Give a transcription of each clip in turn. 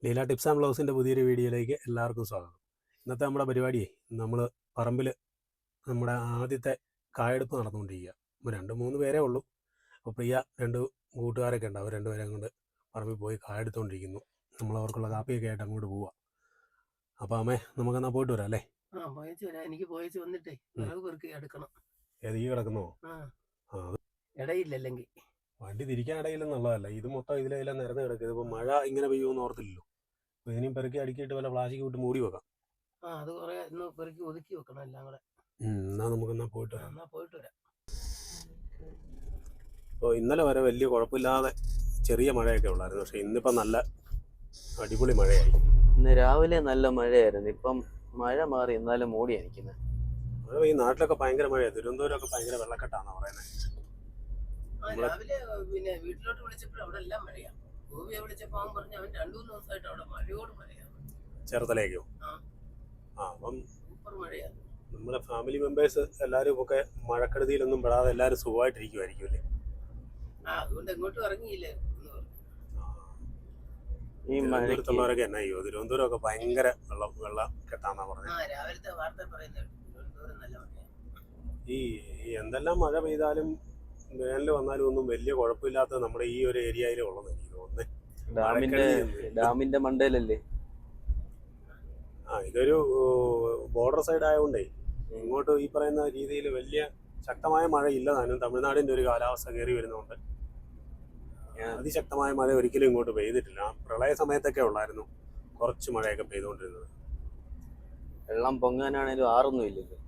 Leela tips and ബ്ലോഗ്സിൻ്റെ പുതിയൊരു വീഡിയോയിലേക്ക് എല്ലാവർക്കും സ്വാഗതം. ഇന്നത്തെ നമ്മുടെ പരിപാടിയെ നമ്മൾ പറമ്പിൽ നമ്മുടെ ആദ്യത്തെ കായെടുപ്പ് നടന്നുകൊണ്ടിരിക്കുക. ഇപ്പോൾ 2-3 പേരേ ഉള്ളൂ. അപ്പോൾ പ്രിയ 2 കൂട്ടുകാരൊക്കെ ഉണ്ട്. അവർ 2 പേരെ കൊണ്ട് പറമ്പിൽ പോയി കായെടുത്തുകൊണ്ടിരിക്കുന്നു. നമ്മളവർക്കുള്ള കാപ്പിയൊക്കെ ആയിട്ട് അങ്ങോട്ട് പോവുക. അപ്പോൾ അമ്മേ നമുക്കെന്നാൽ പോയിട്ട് വരാം അല്ലേ? എനിക്ക് പോയിച്ച് വന്നിട്ടേ പെറുക്കി എടുക്കണം. ഏത് ഈ കിടക്കുന്നോ? ഇടയില്ലെങ്കിൽ വണ്ടി തിരിക്കാൻ ഇടയില്ലെന്നുള്ളതല്ല, ഇത് മൊത്തം ഇതിലെല്ലാം നിരന്ന് കിടക്കുക. ഇതിപ്പോൾ മഴ ഇങ്ങനെ പെയ്യുമെന്ന് ഓർത്തില്ലല്ലോ. അപ്പോൾ ഇതിനും പെറുക്കി അടുക്കിയിട്ട് വല്ല പ്ലാസ്റ്റിക് വിട്ട് മൂടി വെക്കാം. അത് കുറെ ഇന്ന് പെറുക്കി ഒതുക്കി വെക്കണം എല്ലാം കൂടെ. എന്നാൽ നമുക്കെന്നാൽ പോയിട്ട് വരാം. എന്നാൽ പോയിട്ട് വരാം. അപ്പോൾ ഇന്നലെ വരെ വലിയ കുഴപ്പമില്ലാതെ ചെറിയ മഴയൊക്കെ ഉള്ളായിരുന്നു. പക്ഷേ ഇന്നിപ്പം നല്ല അടിപൊളി മഴയായി. ഇന്ന് രാവിലെ നല്ല മഴയായിരുന്നു. ഇപ്പം മഴ മാറി, എന്നാലും മൂടിയാണ് നിൽക്കുന്നത്. മഴ ഈ നാട്ടിലൊക്കെ ഭയങ്കര മഴയാണ്. തിരുവനന്തപുരമൊക്കെ ഭയങ്കര വെള്ളക്കെട്ടാണെന്ന് പറയുന്നത്. രാവിലെ പിന്നെ വീട്ടിലോട്ട് വിളിച്ചപ്പോൾ അവിടെ എല്ലാം മഴയാണ്. ഗോപിയെ വിളിച്ചപ്പോൾ അവൻ പറഞ്ഞു അവൻ 2-3 ദിവസമായിട്ട് അവിടെ മഴയോട് മഴയാണ്. ചേർത്തലയ്ക്കോ? അപ്പം സൂപ്പർ മഴയാണ്. നമ്മുടെ ഫാമിലി മെമ്പേഴ്സ് എല്ലാവരും ഒക്കെ മഴക്കെടുതിയിലൊന്നും പെടാതെ എല്ലാവരും സുഖമായിട്ടിരിക്കുമായിരിക്കും അല്ലേ? അതുകൊണ്ട് എങ്ങോട്ടും ഇറങ്ങിയില്ലേ. ഈ തിരുവനന്തപുരത്തുള്ളവരൊക്കെ എന്നാ ചെയ്യോ? തിരുവനന്തപുരമൊക്കെ ഭയങ്കര വെള്ളക്കെട്ടാന്നാ പറഞ്ഞത്. രാവിലത്തെ വാർത്ത പറയുന്നത് തിരുവനന്തപുരം നല്ല മഴയാണ്. ഈ എന്തെല്ലാം മഴ പെയ്താലും വേനൽ വന്നാലും ഒന്നും വലിയ കുഴപ്പമില്ലാത്ത നമ്മുടെ ഈ ഒരു ഏരിയയിലേ ഉള്ളതെന്ന് എനിക്ക് തോന്നുന്നത്. ഡാമിന്റെ മണ്ടയിലല്ലേ? ഇതൊരു ബോർഡർ സൈഡ് ആയതുകൊണ്ടേ ഇങ്ങോട്ട് ഈ പറയുന്ന രീതിയിൽ വലിയ ശക്തമായ മഴ ഇല്ല താനും. തമിഴ്നാടിൻ്റെ ഒരു കാലാവസ്ഥ കയറി വരുന്നതുകൊണ്ട് അതിശക്തമായ മഴ ഒരിക്കലും ഇങ്ങോട്ട് പെയ്തിട്ടില്ല. പ്രളയ സമയത്തൊക്കെ ഉള്ളായിരുന്നു കുറച്ച് മഴയൊക്കെ പെയ്തുകൊണ്ടിരുന്നത്. വെള്ളം പൊങ്ങാനാണേലും ആറൊന്നും ഇല്ലല്ലോ.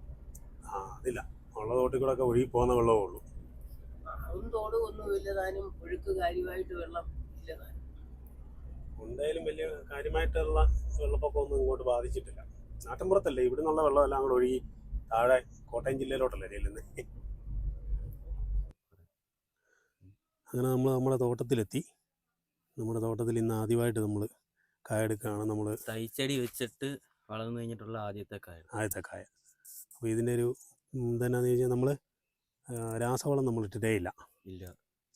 അതില്ല, ഉള്ള തോട്ടിക്കൂടെ ഒഴുകി പോകുന്ന വെള്ളമേ ഉള്ളൂ. തോട് ഒന്നും ഇല്ലതാനും ഒഴുക്ക് കാര്യമായിട്ട് വെള്ളം ഇല്ലതാനും. എന്തായാലും വലിയ കാര്യമായിട്ടുള്ള വെള്ളപ്പൊക്കമൊന്നും ഇങ്ങോട്ട് ബാധിച്ചിട്ടില്ല. നാട്ടിൻപുറത്തല്ലേ, ഇവിടെ നിന്നുള്ള വെള്ളമെല്ലാം കൂടെ ഒഴുകി താഴെ കോട്ടയം ജില്ലയിലോട്ടല്ലേ ചെല്ലുന്നത്. അങ്ങനെ നമ്മൾ നമ്മുടെ തോട്ടത്തിലെത്തി. നമ്മുടെ തോട്ടത്തിൽ ഇന്ന് ആദ്യമായിട്ട് നമ്മൾ കായെടുക്കുകയാണ്. നമ്മൾ തൈച്ചെടി വെച്ചിട്ട് വളർന്നു കഴിഞ്ഞിട്ടുള്ള ആദ്യത്തെ കായ. അപ്പോൾ ഇതിൻ്റെ ഒരു എന്താണെന്ന് ചോദിച്ചാൽ നമ്മൾ രാസവളം നമ്മൾ ഇട്ടിട്ടേ ഇല്ല.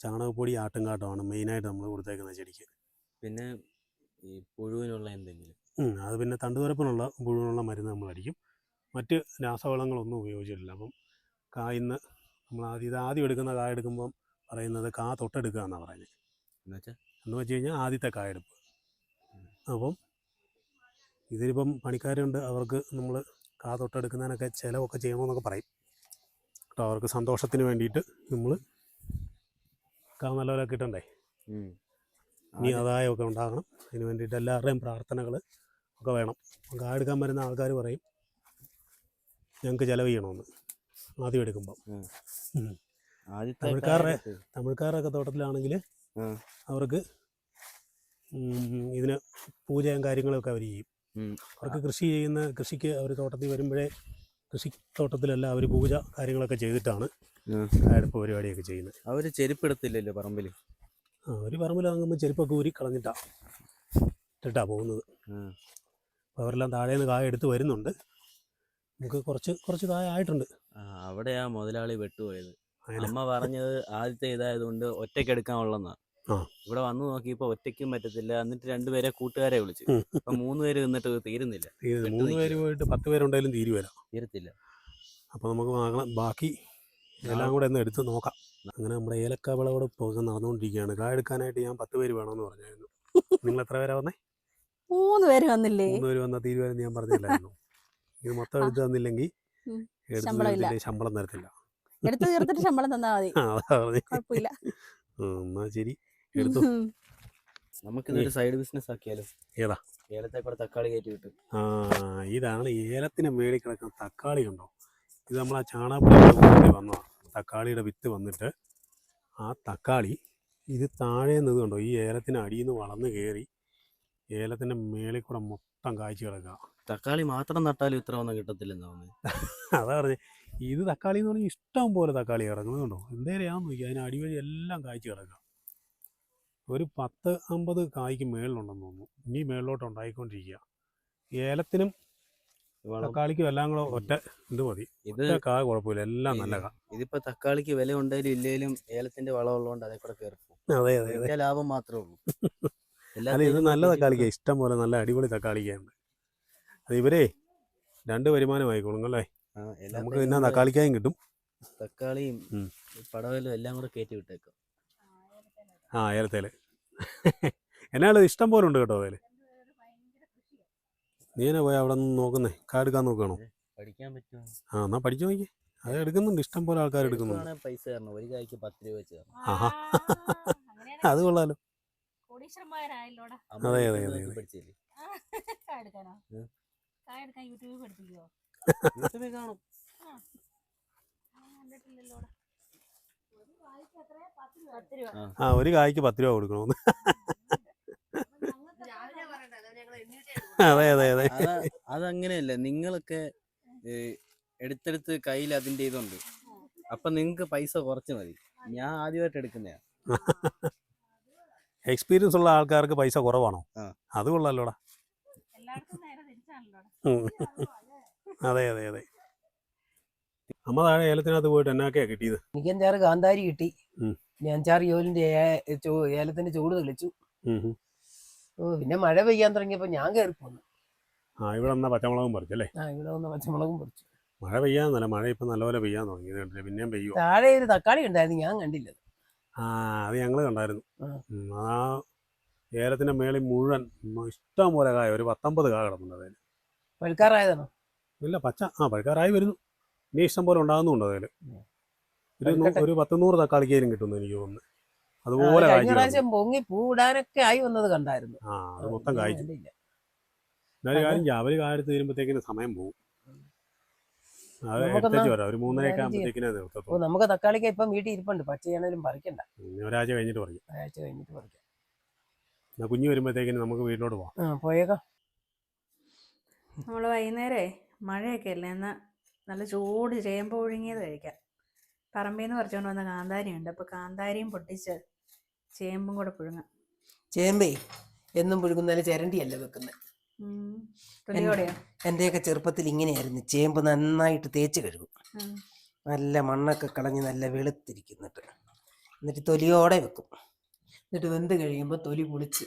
ചാണകപ്പൊടി ആട്ടുംകാട്ടമാണ് മെയിനായിട്ട് നമ്മൾ കൊടുത്തേക്കുന്ന ചെടിക്ക്. പിന്നെ ഈ പുഴുവിനുള്ള എന്തെങ്കിലും അത് പിന്നെ തണ്ടുതുരപ്പിനുള്ള പുഴുവിനുള്ള മരുന്ന് നമ്മൾ അടിക്കും. മറ്റ് രാസവളങ്ങളൊന്നും ഉപയോഗിച്ചിട്ടില്ല. അപ്പം കായിന്ന് നമ്മൾ ആദ്യം എടുക്കുന്ന കായ എടുക്കുമ്പം പറയുന്നത് കാ തൊട്ടെടുക്കുക എന്നാണ് പറയുന്നത്. എന്ന് വെച്ച് കഴിഞ്ഞാൽ ആദ്യത്തെ കായെടുപ്പ്. അപ്പം ഇതിലിപ്പം പണിക്കാരുണ്ട്, അവർക്ക് നമ്മൾ കാ തൊട്ടെടുക്കുന്നതിനൊക്കെ ചിലവൊക്കെ ചെയ്യണമെന്നൊക്കെ പറയും കേട്ടോ. അവർക്ക് സന്തോഷത്തിന് വേണ്ടിയിട്ട് നമ്മൾ കാ നല്ലപോലെ കിട്ടണ്ടേ, ഇനി ആദായമൊക്കെ ഉണ്ടാകണം. അതിന് വേണ്ടിയിട്ട് എല്ലാവരുടെയും പ്രാർത്ഥനകൾ ഒക്കെ വേണം. കാ എടുക്കാൻ വരുന്ന ആൾക്കാർ പറയും ഞങ്ങൾക്ക് ചിലവ് ചെയ്യണമെന്ന് ആദ്യം എടുക്കുമ്പം. തമിഴ്ക്കാരുടെയൊക്കെ തോട്ടത്തിലാണെങ്കിൽ അവർക്ക് ഇതിന് പൂജയും കാര്യങ്ങളൊക്കെ അവർ ചെയ്യും. അവർക്ക് കൃഷിക്ക് അവർ തോട്ടത്തിൽ വരുമ്പോഴേ കൃഷിത്തോട്ടത്തിലെല്ലാം അവർ പൂജ കാര്യങ്ങളൊക്കെ ചെയ്തിട്ടാണ് കായെടുപ്പ് പരിപാടിയൊക്കെ ചെയ്യുന്നത്. അവർ ചെരുപ്പെടുത്തില്ലല്ലോ പറമ്പിൽ. അവർ പറമ്പിൽ ഇറങ്ങുമ്പോൾ ചെരുപ്പൊക്കെ ഊരി കളഞ്ഞിട്ടാ പോകുന്നത്. അവരെല്ലാം താഴേന്ന് കായ എടുത്ത് വരുന്നുണ്ട്. നമുക്ക് കുറച്ച് കായ ആയിട്ടുണ്ട്. അവിടെയാ മുതലാളി വെട്ടുപോയത്. അമ്മ പറഞ്ഞത് ആദ്യത്തെ ഇതായതുകൊണ്ട് ഒറ്റയ്ക്ക് എടുക്കാനുള്ളതെന്നാ. ഇവിടെ വന്നു നോക്കിയപ്പോൾ ഒറ്റയ്ക്കും പറ്റത്തില്ല. എന്നിട്ട് 2 പേരെ കൂട്ടുകാരെ വിളിച്ചു. അപ്പൊ 3 പേര് നിന്നിട്ട് തീരുന്നില്ല. 3 പേര് പോയിട്ട് 10 പേരുണ്ടായാലും തീരത്തില്ല. അപ്പോൾ നമുക്ക് ബാക്കി എല്ലാം കൂടെ ഒന്ന് എടുത്ത് നോക്കാം. അങ്ങനെ നമ്മുടെ ഏലക്ക വിളവെടുപ്പ് നടന്നുകൊണ്ടിരിക്കുകയാണ്. കായ എടുക്കാനായിട്ട് ഞാൻ 10 പേര് വേണമെന്ന് പറഞ്ഞായിരുന്നു. നിങ്ങൾ എത്ര പേരാ വന്നേ? 3 പേര് വന്നില്ലേ? 3 പേര് വന്നാൽ തീരുമാനം ഞാൻ പറഞ്ഞില്ലായിരുന്നു. ഇത് മൊത്തം എടുത്ത് തന്നില്ലെങ്കിൽ ശമ്പളം തരത്തില്ല. എടുത്ത് തീർത്തിട്ട് ശമ്പളം തന്നാ മതി. കുഴപ്പമില്ല. എന്നാ ശരി, എടുത്തു. നമുക്കിതൊരു സൈഡ് ബിസിനസ് ആക്കിയാലോ? ഏതാ? ഏലത്തെ കൂടെ തക്കാളി കയറ്റി വിട്ടു. ഇതാണ് ഏലത്തിന് മേളിൽ കിടക്കുന്ന തക്കാളി കണ്ടോ? ഇത് നമ്മൾ ആ ചാണകപ്പൊടി വന്നതാണ്. തക്കാളിയുടെ വിത്ത് വന്നിട്ട് ആ തക്കാളി ഇത് താഴെ നിന്ന് കണ്ടോ, ഈ ഏലത്തിന് അടിയിൽ നിന്ന് വളർന്ന് കയറി ഏലത്തിൻ്റെ മേളിൽ കൂടെ മൊത്തം കായ്ച്ചു കിടക്കുക. തക്കാളി മാത്രം നട്ടാലും ഇത്ര ഒന്നും കിട്ടത്തില്ലെന്നാ അതാ പറഞ്ഞത്. ഇത് തക്കാളി എന്ന് പറഞ്ഞാൽ ഇഷ്ടം പോലെ തക്കാളി കിടക്കുന്നത് കണ്ടോ. എന്തേരെയാന്ന് നോക്കി, അതിന് അടിവഴി എല്ലാം കായ്ച്ചു കിടക്കുക. ഒരു 10-50 കായ്ക്ക് മേളിലുണ്ടെന്ന് തോന്നുന്നു. ഇനി മേളിലോട്ട് ഉണ്ടായിക്കൊണ്ടിരിക്കുക. ഏലത്തിനും തക്കാളിക്കും എല്ലാം കൂടെ ഒറ്റ ഇത് മതി. ഇത് കായ കുഴപ്പമില്ല, എല്ലാം നല്ല കാ. ഇതിപ്പോ തക്കാളിക്ക് വില ഉണ്ടെങ്കിലും ഇല്ലെങ്കിലും ഏലത്തിന്റെ വളം ഉള്ളതുകൊണ്ട് അതേ കൂടെ കയറി പോകും. അതെ, ലാഭം മാത്രമേ ഉള്ളൂ. അല്ല ഇത് നല്ല തക്കാളിക്ക, ഇഷ്ടം പോലെ നല്ല അടിപൊളി തക്കാളിക്കയുണ്ട്. അത് ഇവരേ 2 വരുമാനമായിക്കോളും അല്ലേ. നമുക്ക് പിന്നെ തക്കാളിക്കായും കിട്ടും, തക്കാളിയും പടവലും എല്ലാം കൂടെ കയറ്റി വിട്ടേക്കും. ഏലത്തേല് എന്നാലും ഇഷ്ടം പോലെ ഉണ്ട് കേട്ടോ. അതിൽ നീ തന്നെ പോയി അവിടെ നിന്ന് നോക്കുന്നേ, കായെടുക്കാൻ നോക്കുകയാണോ? പഠിക്കാൻ പറ്റുമോ? എന്നാൽ പഠിച്ചു നോക്കി. അത് എടുക്കുന്നുണ്ട്, ഇഷ്ടം പോലെ ആൾക്കാർ എടുക്കുന്നുണ്ട്. പൈസ തരണം, ഒരു കായ്ക്ക് 10 രൂപ വെച്ച് തരണം. ആഹാ, അത് കൊള്ളാലോ. അതെ അതെ അതെ അതെ. പഠിച്ചില്ലേ? യൂട്യൂബിൽ കാണും. ഒരു കായ്ക്ക് 10 രൂപ കൊടുക്കണമെന്ന്. അതെ അതെ അതെ. അതങ്ങനെയല്ല, നിങ്ങളൊക്കെ എടുത്തെടുത്ത് കയ്യിൽ അതിൻ്റെ ഇതുണ്ട്, അപ്പം നിങ്ങൾക്ക് പൈസ കുറച്ച് മതി. ഞാൻ ആദ്യമായിട്ട് എടുക്കുന്നതാണ്. എക്സ്പീരിയൻസ് ഉള്ള ആൾക്കാർക്ക് പൈസ കുറവാണോ? അത് കൊള്ളാലോടാ. അതെ അതെ അതെ. അമ്മ താഴെ ഏലത്തിനകത്ത് പോയിട്ട് എന്നാക്കെയാ കിട്ടിയത്? എനിക്ക് 5-6 കാന്താരി കിട്ടി, 5-6 യോലിന്റെ ഏലത്തിന്റെ ചൂട് തെളിച്ചു. പിന്നെ മഴ പെയ്യാൻ തുടങ്ങിയപ്പോ ഞാൻ കയറി പോന്നു. ഇവിടെ വന്ന പച്ചമുളകും പറിച്ചല്ലേ? ഇവിടെ വന്ന പച്ചമുളകും പറിച്ചു. മഴ പെയ്യാന്നല്ല, മഴ ഇപ്പൊ നല്ലപോലെ പെയ്യാൻ തുടങ്ങി. പിന്നെയും പെയ്യുമോ? താഴെ ഒരു തക്കാളി ഉണ്ടായിരുന്നു, ഞാൻ കണ്ടില്ല. അത് ഞങ്ങള് കണ്ടായിരുന്നു. ആ ഏലത്തിന്റെ മേളിൽ മുഴുവൻ ഇഷ്ടം പോലെ കായ, ഒരു 19 കായ കിടപ്പുണ്ട്. അതിൽ പഴുക്കാറായതാണോ? ഇല്ല, പഴുക്കാറായി വരുന്നു. ഇനി ഇഷ്ടം പോലെ ഉണ്ടാകുന്നുണ്ട്. അതിൽ ഒരു 100 തക്കാളിക്കേലും കിട്ടുന്നു എനിക്ക് തോന്നുന്നു. അതുപോലെ കഴിഞ്ഞ പ്രാവശ്യം പൊങ്ങി പൂവിടാനൊക്കെ ആയി വന്നത് കണ്ടായിരുന്നു. അത് മൊത്തം കായ്ച്ചില്ല. എന്നാലും കാര്യം അവര് കായെടുത്ത് തീരുമ്പോഴത്തേക്കിന് സമയം പോകും. അത് എടുത്തേച്ച് വരാം, ഒരു 3:30 ആകുമ്പോഴത്തേക്കിനെ നിർത്തത്തുള്ളൂ. നമുക്ക് തക്കാളിക്ക ഇപ്പം വീട്ടിൽ ഇരിപ്പുണ്ട്, പച്ചയാണേലും പറിക്കണ്ട. ഒരാഴ്ച കഴിഞ്ഞിട്ട് പറിക്കാം. എന്നാ കുഞ്ഞ് വരുമ്പോഴത്തേക്കിന് നമുക്ക് വീട്ടിലോട്ട് പോകാം. പോയേക്കാം. നമ്മൾ വൈകുന്നേരേ മഴയൊക്കെ അല്ലേ, എന്നാൽ നല്ല ചൂട് ചേമ്പ് പുഴുങ്ങിയത് കഴിക്കാം. പറമ്പിൽ നിന്ന് പറിച്ചുകൊണ്ട് വന്ന കാന്താരി ഉണ്ട്, അപ്പോൾ കാന്താരിയും പൊട്ടിച്ച് ചേമ്പും കൂടെ പുഴുങ്ങാം. ചേമ്പേ എന്നും പുഴുങ്ങുന്നതിന് ചിരണ്ടിയല്ല വെക്കുന്നത്. എൻ്റെയൊക്കെ ചെറുപ്പത്തിൽ ഇങ്ങനെയായിരുന്നു. ചേമ്പ് നന്നായിട്ട് തേച്ച് കഴുകും, നല്ല മണ്ണൊക്കെ കളഞ്ഞ് നല്ല വെളുത്തിരിക്കുന്നിട്ട്, എന്നിട്ട് തൊലിയോടെ വെക്കും. എന്നിട്ട് വെന്ത് കഴിയുമ്പോൾ തൊലി പൊളിച്ച്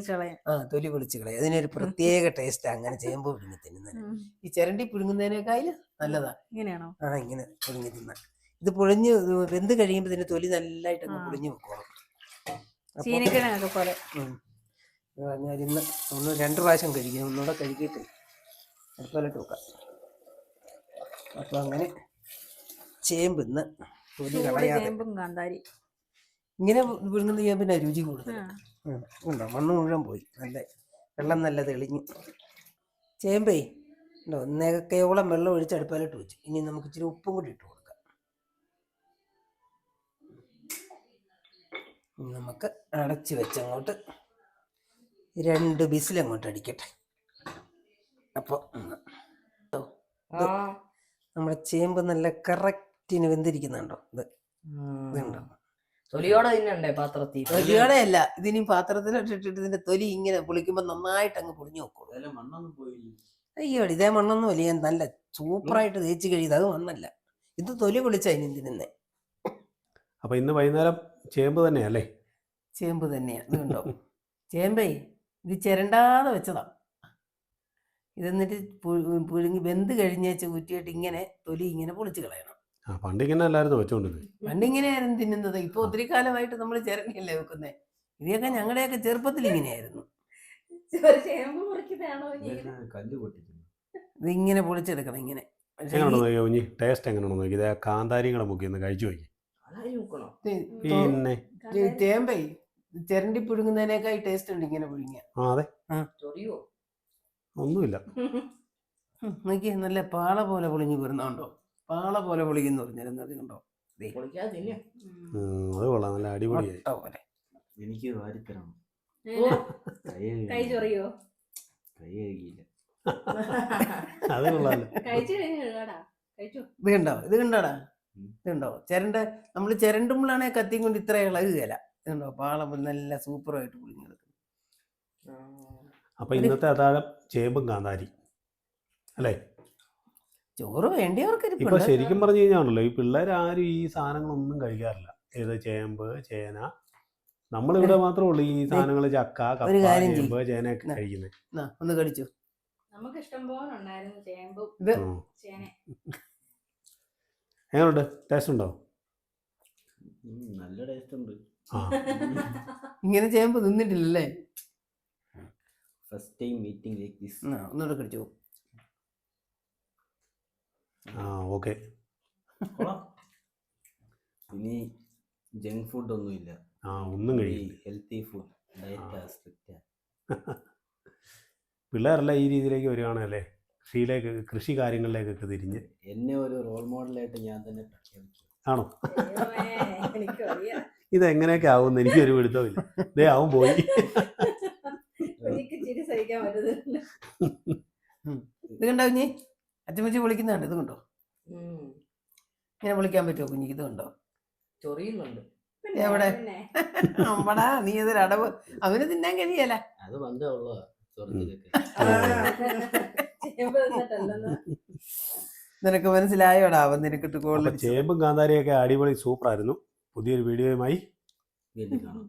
കളയും. അതിനൊരു പ്രത്യേക ടേസ്റ്റ്. അങ്ങനെ ചേമ്പ് പുഴുങ്ങി തിന്നുന്നത് ഈ ചിരണ്ടി പുഴുങ്ങുന്നതിനേക്കാൾ നല്ലതാ. ഇങ്ങനെയാണോ? ഇങ്ങനെ പുഴുങ്ങി തിന്നാൻ. ഇത് പുഴിഞ്ഞ് വെന്ത് കഴിയുമ്പോൾ ഇതിന്റെ തൊലി നല്ലതായിട്ട് അങ്ങ് പൊളിഞ്ഞു വെക്കണം. ഇന്ന് 2 പ്രാവശ്യം കഴിക്കും, ഒന്നുകൂടെ കഴുകിയിട്ട് അടുപ്പിലിട്ട് വെക്കാം. അപ്പം അങ്ങനെ ചേമ്പ് ഇന്ന് തൊലി കളയാതെ ഇങ്ങനെ പുഴുങ്ങുന്ന ചേമ്പിനാ രുചി കൂടുതൽ. ഉണ്ടോ, മണ്ണ് മുഴുവൻ പോയി, നല്ല വെള്ളം നല്ല തെളിഞ്ഞു. ചേമ്പേ ഉണ്ടോ, ഒന്നേക്കയോളം വെള്ളം ഒഴിച്ച് അടുപ്പിലിട്ട് വെച്ചു. ഇനി നമുക്ക് ഇച്ചിരി ഉപ്പും കൂടി ഇട്ട് കൊടുക്കാം. നമുക്ക് അടച്ച് വെച്ചങ്ങോട്ട് 2 വിസിലങ്ങോട്ട് അടിക്കട്ടെ. അപ്പോൾ നമ്മുടെ ചേമ്പ് നല്ല കറക്റ്റിന് വെന്തിരിക്കുന്നുണ്ടോ? ഇതുണ്ടോ? തൊലിയോടെ തിന്നണ്ടേ പാത്രത്തിൽ? തൊലിയോടെ അല്ല, ഇതിനി പാത്രത്തിലിട്ടിട്ട് ഇതിന്റെ തൊലി ഇങ്ങനെ പൊളിക്കുമ്പോൾ നന്നായിട്ട് അങ്ങ് പൊളിഞ്ഞു നോക്കുള്ളൂ. അയ്യോ, ഇതേ മണ്ണൊന്നും വലിയ നല്ല സൂപ്പറായിട്ട് തേച്ച് കഴിയത്. അത് മണ്ണല്ല, ഇത് തൊലി പൊളിച്ചാ ഇനി തിന്നുന്നേ. അപ്പൊ ഇന്ന് വൈകുന്നേരം ചേമ്പ് തന്നെയല്ലേ? ചേമ്പ് തന്നെയാ. ഇത് കണ്ടോ, ചേമ്പേ ഇത് ചിരണ്ടാതെ വെച്ചതാ. ഇതെന്നിട്ട് പുഴുങ്ങി വെന്ത് കഴിഞ്ഞേച്ച് കുറ്റിയിട്ട് ഇങ്ങനെ തൊലി ഇങ്ങനെ പൊളിച്ച് കളയണം. പണ്ടിങ്ങനെ അല്ലായിരുന്നു വെച്ചോണ്ടിരുന്നത്. പണ്ടിങ്ങനെയായിരുന്നു തിന്നുന്നത്. ഇപ്പൊ ഒത്തിരി കാലമായിട്ട് നമ്മൾ ചിരണ്ടിയല്ലേ വെക്കുന്നേ. ഇതൊക്കെ ഞങ്ങളുടെയൊക്കെ ചെറുപ്പത്തിൽ ഇങ്ങനെയായിരുന്നു. ഇതിങ്ങനെ പൊളിച്ചെടുക്കണം ഇങ്ങനെ. ടേസ്റ്റ് എങ്ങനെയാണോ നോക്കി, കാന്താരികളെ മുക്കി ഒന്ന് കഴിച്ചു നോക്കി. പിന്നെ ചേമ്പേ ചിരണ്ടി പുഴുങ്ങുന്നതിനേക്കായി ടേസ്റ്റ് ഉണ്ട് ഇങ്ങനെ പുഴുങ്ങിയ. അതെ, ഒന്നുമില്ല. നോക്കി നല്ല പാള പോലെ പൊളിഞ്ഞു വരുന്നുണ്ടോ? പാള പോലെ പൊളിക്കുന്നു പറഞ്ഞിരുന്നത് അത് കണ്ടോ? അത് കൊള്ളാം, നല്ല അടിപൊളിയായി. എനിക്ക് വാരിത്തരണം. കൈ ചൊറിയോ? അത് കൊള്ളാലോ. ഇത് കണ്ടോടാ, ഇതുണ്ടോ ചിരണ്ട? നമ്മൾ ചിരണ്ടുമ്പോഴാണ് കത്തിയും കൊണ്ട് ഇത്ര ഇളകുകയില്ല. ഇതുണ്ടോ, പാള നല്ല സൂപ്പറായിട്ട് പൊളിഞ്ഞെടുക്കും. അപ്പൊ ഇന്നത്തെ അതാഴം ചേമ്പും കാന്താരി അല്ലേ? ചോറ് വേണ്ടിയവർക്ക് ഇപ്പൊ ശരിക്കും പറഞ്ഞു കഴിഞ്ഞാണല്ലോ, ഈ പിള്ളേർ ആരും ഈ സാധനങ്ങളൊന്നും കഴിക്കാറില്ല. ഏത് ചേമ്പ്, ചേന, നമ്മളിവിടെ മാത്രമേ ഉള്ളൂ ഈ സാധനങ്ങൾ ചക്ക, കപ്പ, ഒരു കാര്യം ചെയ്യ്. ചേമ്പ്, ചേനയൊക്കെ കഴിക്കുന്നത്. എന്നാ, ഒന്ന് കടിച്ചു. നമുക്ക് ഇഷ്ടം പോലെ ഉണ്ടായിരുന്നു ചേമ്പും ഇത് ചേന. എങ്ങനെയുണ്ട്? ടേസ്റ്റ് ഉണ്ടോ? നല്ല ടേസ്റ്റ് ഉണ്ട്. ആ ഇങ്ങനെ ചേമ്പ് തിന്നിട്ടില്ലല്ലേ? First time meeting like this. എന്നാ, ഒന്നുകൂടെ കടിച്ചു. ആ ഓക്കെ. ഇനി ജങ്ക് ഫുഡ് ഒന്നുമില്ല, ആ ഒന്നും കഴിയില്ല. Healthy food diet strict. പിള്ളേരെല്ലാം ഈ രീതിയിലേക്ക് വരികയാണല്ലേ, കൃഷി കാര്യങ്ങളിലേക്കൊക്കെ തിരിഞ്ഞ്. എന്നെ ഒരു റോൾ മോഡലായിട്ട് ഞാൻ തന്നെ പ്രഖ്യാപിച്ചു. ആണോ? എനിക്ക് അറിയാം ഇതെങ്ങനെയൊക്കെ ആവുമെന്ന് എനിക്കൊരു പിടുത്തമില്ല. ദേ അവൻ പോയി. ചിരി സഹിക്കാൻ പറ്റുന്നില്ല. ഇത് കണ്ടോ കുഞ്ഞി? അച്ഛമ്മച്ചി വിളിക്കുന്നുണ്ട്. ഇത് കണ്ടോ? ഇങ്ങനെ വിളിക്കാൻ പറ്റുമോ കുഞ്ഞിക്ക്? ഇത് കണ്ടോ? ചൊറിയുന്നുണ്ട്. എവിടെ? പിന്നെ അമ്പടാ, നീ ഇതൊരു അടവ്. അവന് തിന്നാൻ കഴിയല. അത് പണ്ടേ ഉള്ളതാ ചൊറിഞ്ഞിലൊക്കെ. ചേമ്പ് തിന്നിട്ടല്ലെന്ന്. നിനക്ക് മനസ്സിലായോടാ? അവൻ നിനക്കിട്ട് അപ്പൊ കൂടുതൽ ചേമ്പും കാന്താരിയൊക്കെ അടിപൊളി സൂപ്പറായിരുന്നു. പുതിയൊരു വീഡിയോയുമായി വീണ്ടും കാണാം.